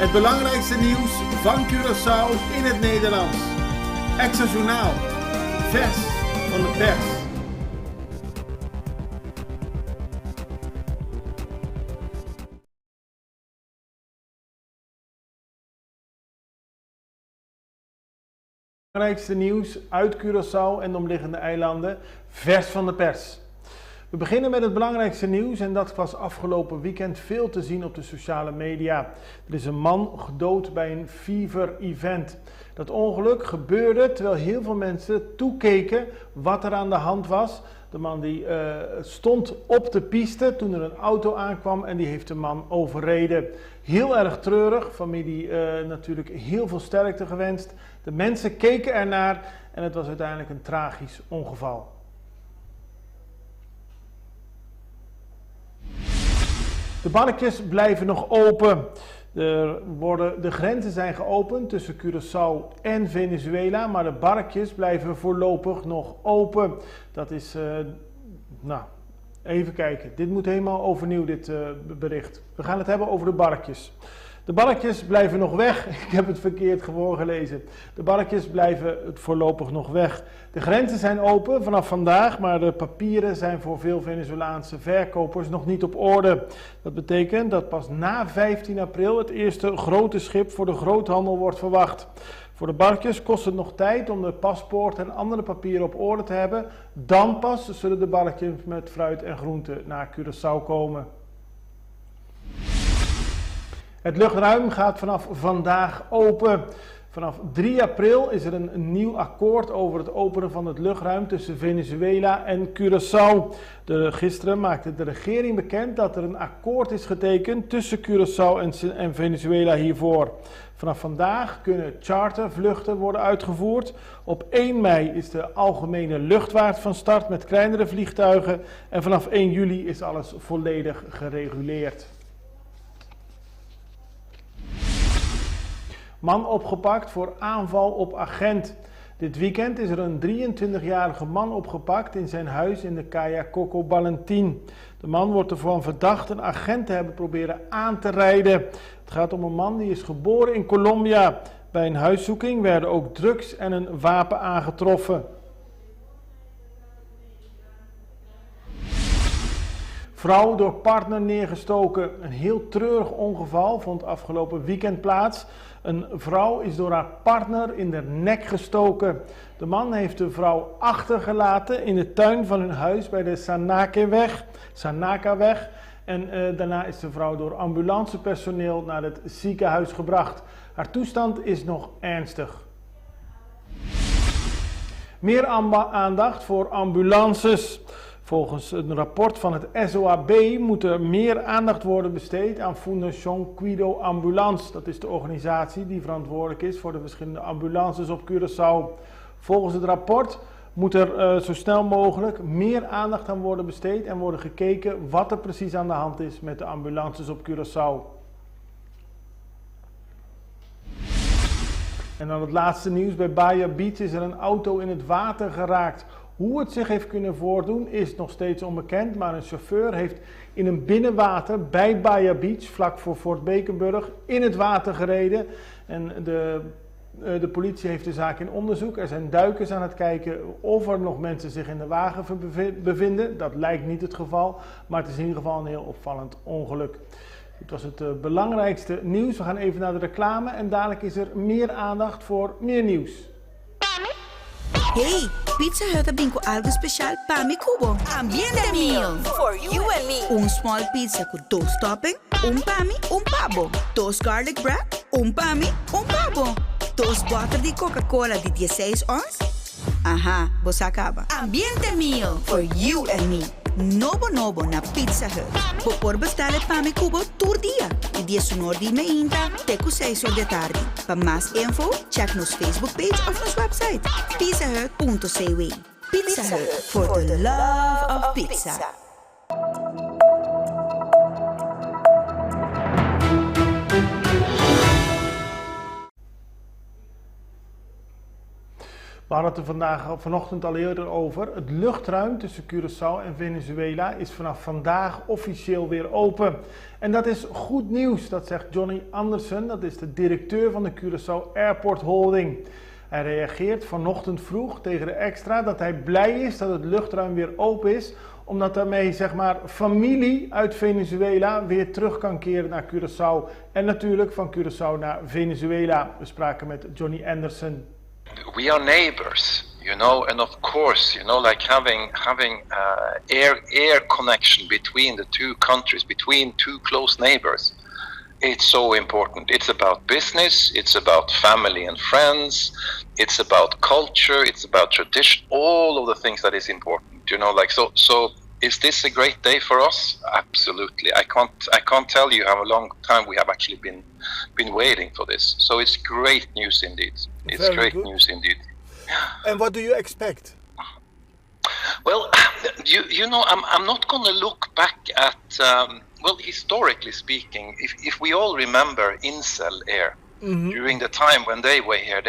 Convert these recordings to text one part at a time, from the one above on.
Het belangrijkste nieuws van Curaçao in het Nederlands. Extra Journaal. Vers van de pers. Belangrijkste nieuws uit Curaçao en de omliggende eilanden. Vers van de pers. We beginnen met het belangrijkste nieuws en dat was afgelopen weekend veel te zien op de sociale media. Er is een man gedood bij een fever-event. Dat ongeluk gebeurde terwijl heel veel mensen toekeken wat er aan de hand was. De man die stond op de piste toen er een auto aankwam en die heeft de man overreden. Heel erg treurig, familie natuurlijk heel veel sterkte gewenst. De mensen keken ernaar en het was uiteindelijk een tragisch ongeval. De barretjes blijven nog open. De grenzen zijn geopend tussen Curaçao en Venezuela, maar de barretjes blijven voorlopig nog open. Dat is, even kijken. Dit moet helemaal overnieuw, dit bericht. We gaan het hebben over de barretjes. De barretjes blijven nog weg. Ik heb het verkeerd voorgelezen. De barretjes blijven voorlopig nog weg. De grenzen zijn open vanaf vandaag, maar de papieren zijn voor veel Venezolaanse verkopers nog niet op orde. Dat betekent dat pas na 15 april het eerste grote schip voor de groothandel wordt verwacht. Voor de barretjes kost het nog tijd om de paspoort en andere papieren op orde te hebben. Dan pas zullen de barretjes met fruit en groenten naar Curaçao komen. Het luchtruim gaat vanaf vandaag open. Vanaf 3 april is er een nieuw akkoord over het openen van het luchtruim tussen Venezuela en Curaçao. Gisteren maakte de regering bekend dat er een akkoord is getekend tussen Curaçao en Venezuela hiervoor. Vanaf vandaag kunnen chartervluchten worden uitgevoerd. Op 1 mei is de algemene luchtvaart van start met kleinere vliegtuigen. En vanaf 1 juli is alles volledig gereguleerd. Man opgepakt voor aanval op agent. Dit weekend is er een 23-jarige man opgepakt in zijn huis in de Calle Coco Valentin. De man wordt ervan verdacht een agent te hebben proberen aan te rijden. Het gaat om een man die is geboren in Colombia. Bij een huiszoeking werden ook drugs en een wapen aangetroffen. Vrouw door partner neergestoken. Een heel treurig ongeval vond afgelopen weekend plaats. Een vrouw is door haar partner in de nek gestoken. De man heeft de vrouw achtergelaten in de tuin van hun huis bij de Sanakaweg. En daarna is de vrouw door ambulancepersoneel naar het ziekenhuis gebracht. Haar toestand is nog ernstig. Meer aandacht voor ambulances. Volgens een rapport van het SOAB moet er meer aandacht worden besteed aan Fundación Cuido Ambulance. Dat is de organisatie die verantwoordelijk is voor de verschillende ambulances op Curaçao. Volgens het rapport moet er zo snel mogelijk meer aandacht aan worden besteed en worden gekeken wat er precies aan de hand is met de ambulances op Curaçao. En dan het laatste nieuws. Bij Bahia Beach is er een auto in het water geraakt. Hoe het zich heeft kunnen voordoen is nog steeds onbekend, maar een chauffeur heeft in een binnenwater bij Bahia Beach, vlak voor Fort Bakenburg, in het water gereden. En de politie heeft de zaak in onderzoek. Er zijn duikers aan het kijken of er nog mensen zich in de wagen bevinden. Dat lijkt niet het geval, maar het is in ieder geval een heel opvallend ongeluk. Dit was het belangrijkste nieuws. We gaan even naar de reclame en dadelijk is er meer aandacht voor meer nieuws. Hey, Pizza Hut tem algo especial para mi cubo. Ambiente meal. For you and me. Small pizza con 2 topping, pa mí, pavo. 2 garlic bread, pa mí, pavo. 2 bottles de Coca-Cola de 16 ons. Aha, vos acaba. Ambiente meal. For you and me. Nobo na Pizza Hut. Por bestellen pa mi cubo tur dia. De 19:30 teku 6 uur de tarde. Para más info, check nos Facebook page of nos website. pizzahut.cw. Pizza Hut, for the love of pizza. We hadden het er vanochtend al eerder over. Het luchtruim tussen Curaçao en Venezuela is vanaf vandaag officieel weer open. En dat is goed nieuws, dat zegt Johnny Anderson, dat is de directeur van de Curaçao Airport Holding. Hij reageert vanochtend vroeg tegen de Extra dat hij blij is dat het luchtruim weer open is, omdat daarmee familie uit Venezuela weer terug kan keren naar Curaçao. En natuurlijk van Curaçao naar Venezuela. We spraken met Johnny Anderson. We are neighbors, and of course, like having air connection between the two countries, between two close neighbors. It's so important. It's about business, it's about family and friends, it's about culture, it's about tradition, all of the things that is important, so is this a great day for us? Absolutely. I can't tell you how long time we have actually been waiting for this. So it's great news indeed. It's Very great good. news indeed. And what do you expect? Well, I'm not going to look back at, historically speaking, if we all remember Incel Air, during the time when they were here,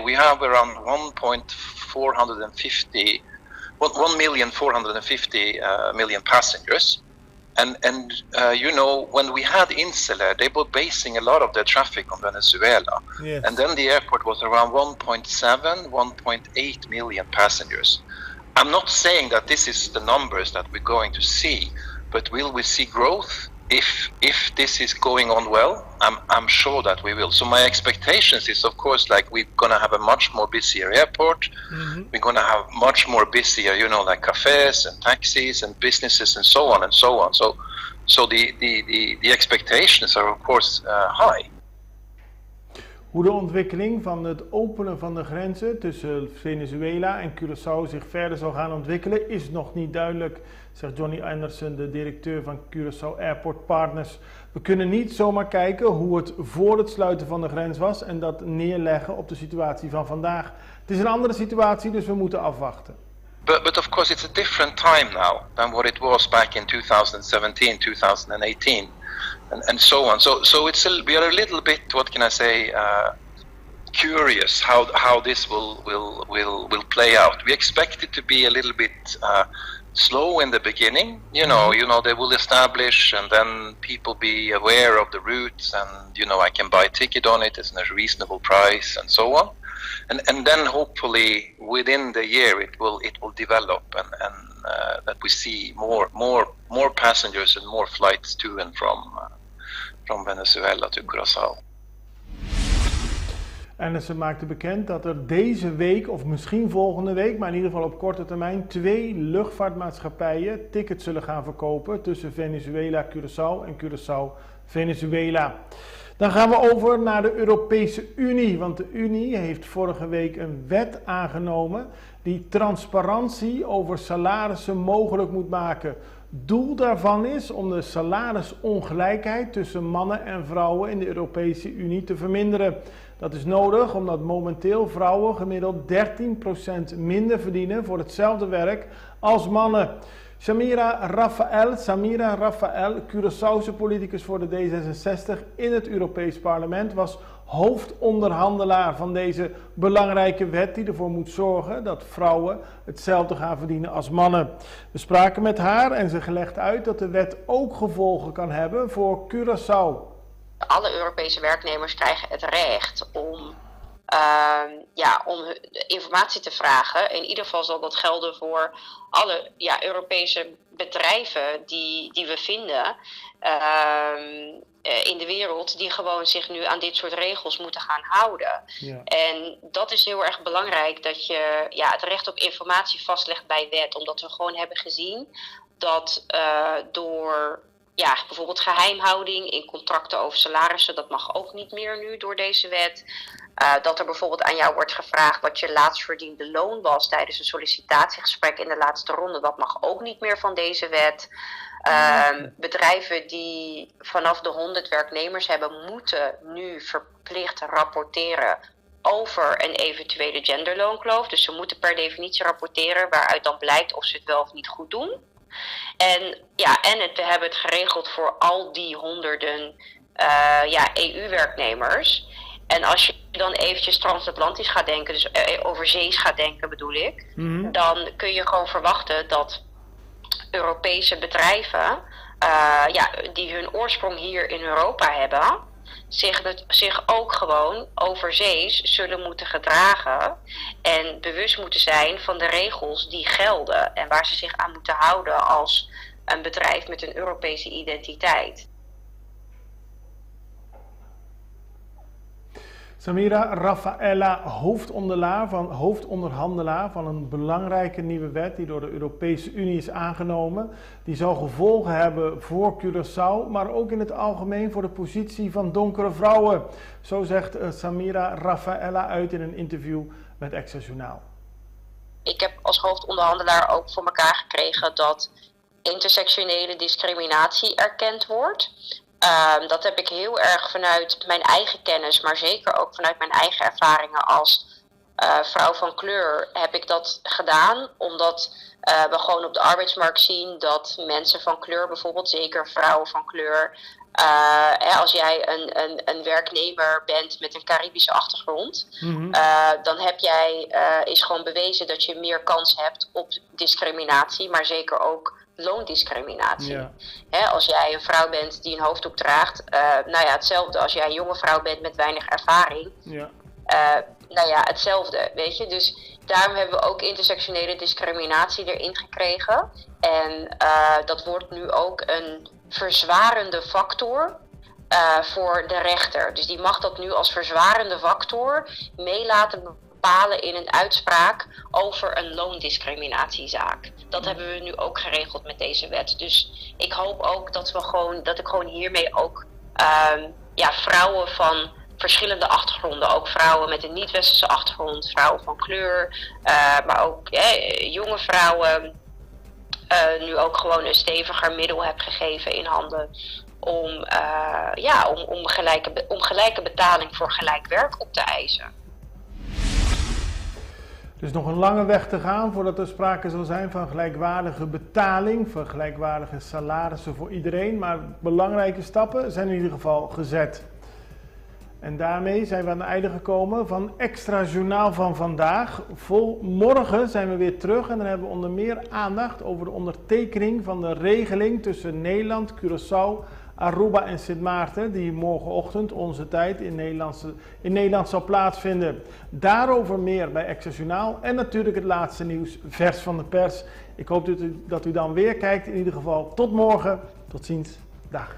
we have around 1,450,000,000 passengers. And when we had Incel Air, they were basing a lot of their traffic on Venezuela. Yes. And then the airport was around 1.7, 1.8 million passengers. I'm not saying that this is the numbers that we're going to see, but will we see growth? If this is going on well, I'm sure that we will. So my expectations is, of course, like we're gonna have a much more busier airport. We're gonna have much more busier, like cafes and taxis and businesses and so on and so on. So the expectations are of course high. Hoe de ontwikkeling van het openen van de grenzen tussen Venezuela en Curaçao zich verder zal gaan ontwikkelen is nog niet duidelijk, zegt Johnny Anderson, de directeur van Curaçao Airport Partners. We kunnen niet zomaar kijken hoe het voor het sluiten van de grens was en dat neerleggen op de situatie van vandaag. Het is een andere situatie, dus we moeten afwachten. But of course it's a different time now than what it was back in 2017, 2018. And so on. So we are a little bit, what can I say, curious how this will play out. We expect it to be a little bit slow in the beginning. They will establish, and then people be aware of the routes, and I can buy a ticket on it at a reasonable price, and so on. And then hopefully within the year it will develop, and that we see more passengers and more flights to and from Venezuela to Curaçao. Anderson maakte bekend dat er deze week, of misschien volgende week, maar in ieder geval op korte termijn, 2 luchtvaartmaatschappijen tickets zullen gaan verkopen tussen Venezuela, Curaçao en Curaçao, Venezuela. Dan gaan we over naar de Europese Unie, want de Unie heeft vorige week een wet aangenomen die transparantie over salarissen mogelijk moet maken. Doel daarvan is om de salarisongelijkheid tussen mannen en vrouwen in de Europese Unie te verminderen. Dat is nodig omdat momenteel vrouwen gemiddeld 13% minder verdienen voor hetzelfde werk als mannen. Samira Rafael, Curaçaose politicus voor de D66 in het Europees Parlement, was hoofdonderhandelaar van deze belangrijke wet die ervoor moet zorgen dat vrouwen hetzelfde gaan verdienen als mannen. We spraken met haar en ze legt uit dat de wet ook gevolgen kan hebben voor Curaçao. Alle Europese werknemers krijgen het recht om informatie te vragen. In ieder geval zal dat gelden voor alle Europese bedrijven die we vinden in de wereld, die gewoon zich nu aan dit soort regels moeten gaan houden. Ja. En dat is heel erg belangrijk, dat je het recht op informatie vastlegt bij wet. Omdat we gewoon hebben gezien dat door bijvoorbeeld geheimhouding in contracten over salarissen, dat mag ook niet meer nu door deze wet. Dat er bijvoorbeeld aan jou wordt gevraagd wat je laatst verdiende loon was tijdens een sollicitatiegesprek in de laatste ronde, dat mag ook niet meer van deze wet. Bedrijven die vanaf de 100 werknemers hebben, moeten nu verplicht rapporteren over een eventuele genderloonkloof. Dus ze moeten per definitie rapporteren, waaruit dan blijkt of ze het wel of niet goed doen. We hebben het geregeld voor al die honderden EU-werknemers. En als je dan eventjes transatlantisch gaat denken, dus over zees gaat denken bedoel ik, dan kun je gewoon verwachten dat Europese bedrijven die hun oorsprong hier in Europa hebben, zich ook gewoon overzees zullen moeten gedragen en bewust moeten zijn van de regels die gelden en waar ze zich aan moeten houden als een bedrijf met een Europese identiteit. Samira Raffaella, hoofdonderhandelaar van een belangrijke nieuwe wet die door de Europese Unie is aangenomen. Die zal gevolgen hebben voor Curaçao, maar ook in het algemeen voor de positie van donkere vrouwen. Zo zegt Samira Raffaella uit in een interview met Extra Journaal. Ik heb als hoofdonderhandelaar ook voor elkaar gekregen dat intersectionele discriminatie erkend wordt. Dat heb ik heel erg vanuit mijn eigen kennis, maar zeker ook vanuit mijn eigen ervaringen als vrouw van kleur heb ik dat gedaan. Omdat we gewoon op de arbeidsmarkt zien dat mensen van kleur, bijvoorbeeld zeker vrouwen van kleur, als jij een werknemer bent met een Caribische achtergrond, dan heb jij, is gewoon bewezen dat je meer kans hebt op discriminatie, maar zeker ook loondiscriminatie. Ja. Als jij een vrouw bent die een hoofddoek draagt, hetzelfde als jij een jonge vrouw bent met weinig ervaring. Ja. Hetzelfde, weet je. Dus daarom hebben we ook intersectionele discriminatie erin gekregen. En dat wordt nu ook een verzwarende factor voor de rechter. Dus die mag dat nu als verzwarende factor mee laten bepalen in een uitspraak over een loondiscriminatiezaak. Dat hebben we nu ook geregeld met deze wet. Dus ik hoop ook dat ik gewoon hiermee ook vrouwen van verschillende achtergronden, ook vrouwen met een niet-westerse achtergrond, vrouwen van kleur, maar ook jonge vrouwen, nu ook gewoon een steviger middel heb gegeven in handen om gelijke betaling voor gelijk werk op te eisen. Dus nog een lange weg te gaan voordat er sprake zal zijn van gelijkwaardige betaling, van gelijkwaardige salarissen voor iedereen. Maar belangrijke stappen zijn in ieder geval gezet. En daarmee zijn we aan het einde gekomen van Extra Journaal van vandaag. Morgen zijn we weer terug en dan hebben we onder meer aandacht over de ondertekening van de regeling tussen Nederland, Curaçao, Aruba en Sint Maarten, die morgenochtend onze tijd in Nederland zal plaatsvinden. Daarover meer bij Extra Journaal en natuurlijk het laatste nieuws vers van de pers. Ik hoop dat u dan weer kijkt. In ieder geval tot morgen. Tot ziens. Dag.